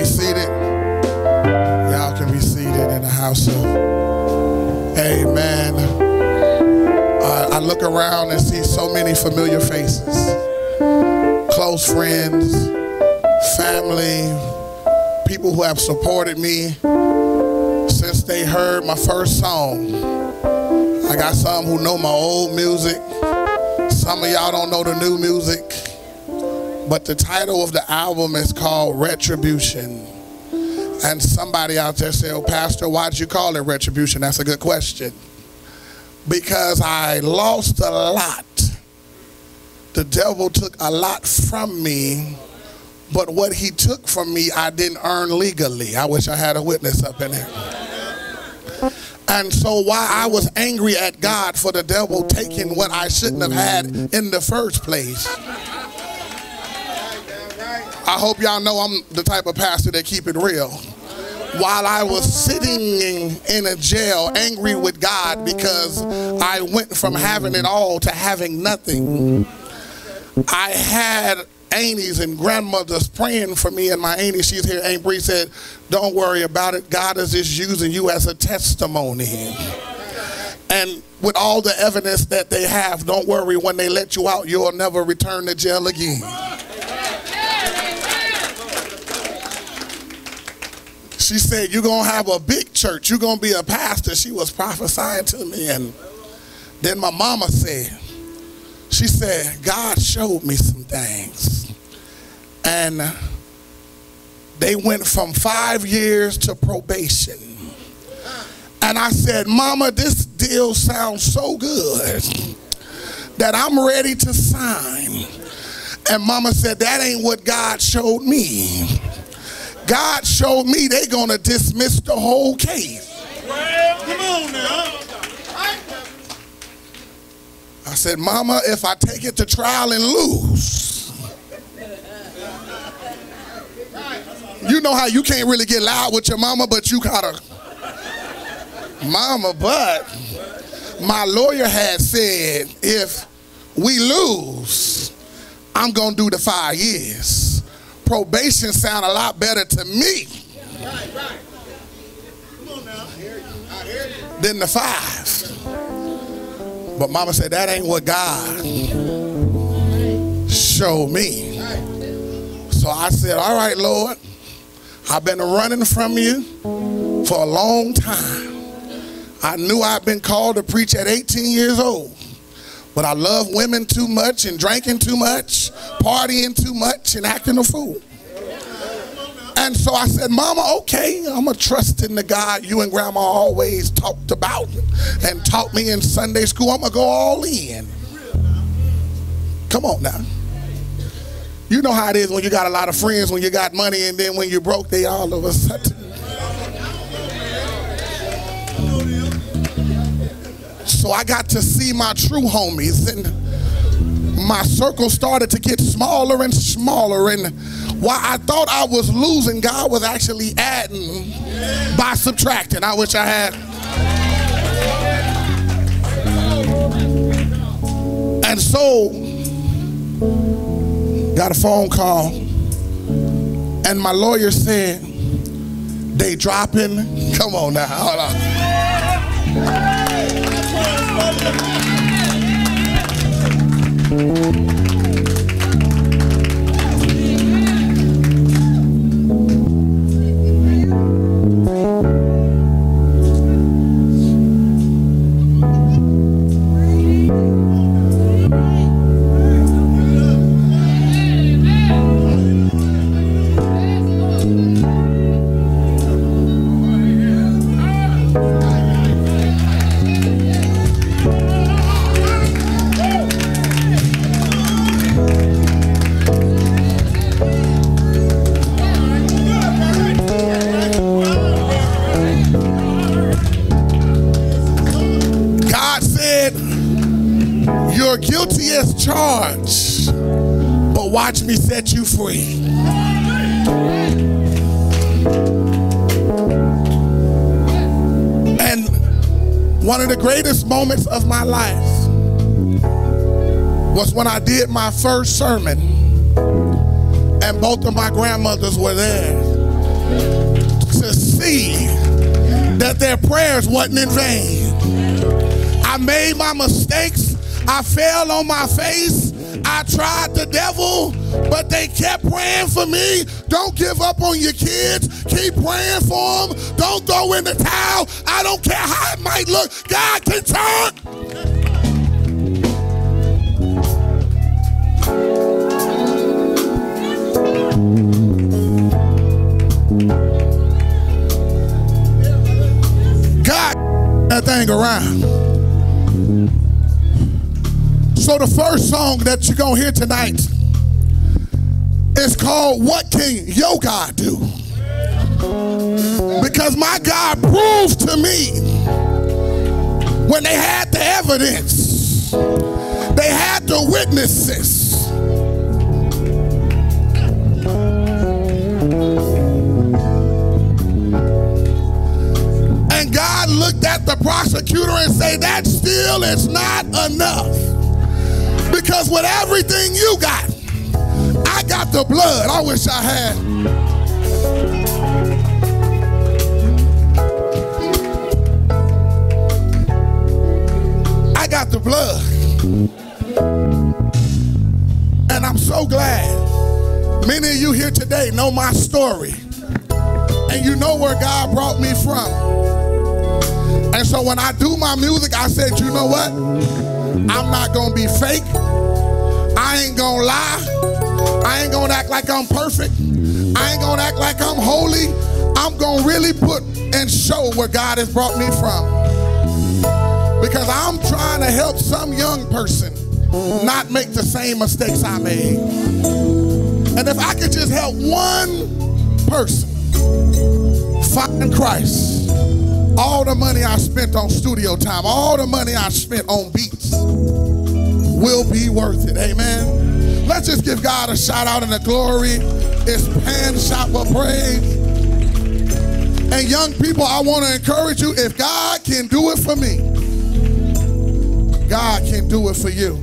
seated. Y'all can be seated in the house of Amen. I look around and see so many familiar faces. Close friends, family, people who have supported me since they heard my first song. I got some who know my old music. Some of y'all don't know the new music. But the title of the album is called Retribution. And somebody out there say, oh, Pastor, why'd you call it Retribution? That's a good question. Because I lost a lot. The devil took a lot from me, but what he took from me, I didn't earn legally. I wish I had a witness up in here. And so while I was angry at God for the devil taking what I shouldn't have had in the first place, I hope y'all know I'm the type of pastor that keep it real. While I was sitting in a jail angry with God because I went from having it all to having nothing, I had aunties and grandmothers praying for me, and my auntie, she's here, Aunt Bree, said, don't worry about it. God is just using you as a testimony. And with all the evidence that they have, don't worry, when they let you out, you'll never return to jail again. She said, you're going to have a big church. You're going to be a pastor. She was prophesying to me. And then my mama said, she said, God showed me some things. And they went from 5 years to probation. And I said, Mama, this deal sounds so good that I'm ready to sign. And Mama said, that ain't what God showed me. God showed me they're going to dismiss the whole case. Well, come on now. I said, Mama, if I take it to trial and lose, you know how you can't really get loud with your mama, but you gotta, Mama, but my lawyer had said, if we lose, I'm gonna do the 5 years. Probation sound a lot better to me than the 5. But Mama said, that ain't what God showed me. So I said, all right, Lord, I've been running from you for a long time. I knew I'd been called to preach at 18 years old. But I love women too much and drinking too much, partying too much and acting a fool. And so I said, Mama, okay, I'm going to trust in the God you and Grandma always talked about and taught me in Sunday school. I'm going to go all in. Come on now. You know how it is when you got a lot of friends, when you got money, and then when you're broke, they all of a sudden. So I got to see my true homies, and my circle started to get smaller and smaller, and while I thought I was losing, God was actually adding by subtracting. I wish I had. And so, got a phone call, and my lawyer said, they dropping. Come on now, hold on. You're guilty as charged, but watch me set you free. And one of the greatest moments of my life was when I did my first sermon, and both of my grandmothers were there. to see that their prayers wasn't in vain. I made my mistakes. I fell on my face. I tried the devil, but they kept praying for me. Don't give up on your kids. Keep praying for them. Don't throw in the towel. I don't care how it might look. God can turn. God, that thing around. So the first song that you're going to hear tonight is called What Can Your God Do? Because my God proved to me when they had the evidence, they had the witnesses. And God looked at the prosecutor and said, that still is not enough. Because with everything you got, I got the blood. I wish I had. I got the blood. And I'm so glad many of you here today know my story. And you know where God brought me from. And so when I do my music, I said, you know what? I'm not going to be fake. I ain't going to lie. I ain't going to act like I'm perfect. I ain't going to act like I'm holy. I'm going to really put and show where God has brought me from. Because I'm trying to help some young person not make the same mistakes I made. And if I could just help one person find Christ, all the money I spent on studio time, all the money I spent on beats will be worth it. Amen. Let's just give God a shout out and a glory. It's Pan Shop of Praise. And young people, I want to encourage you, if God can do it for me, God can do it for you.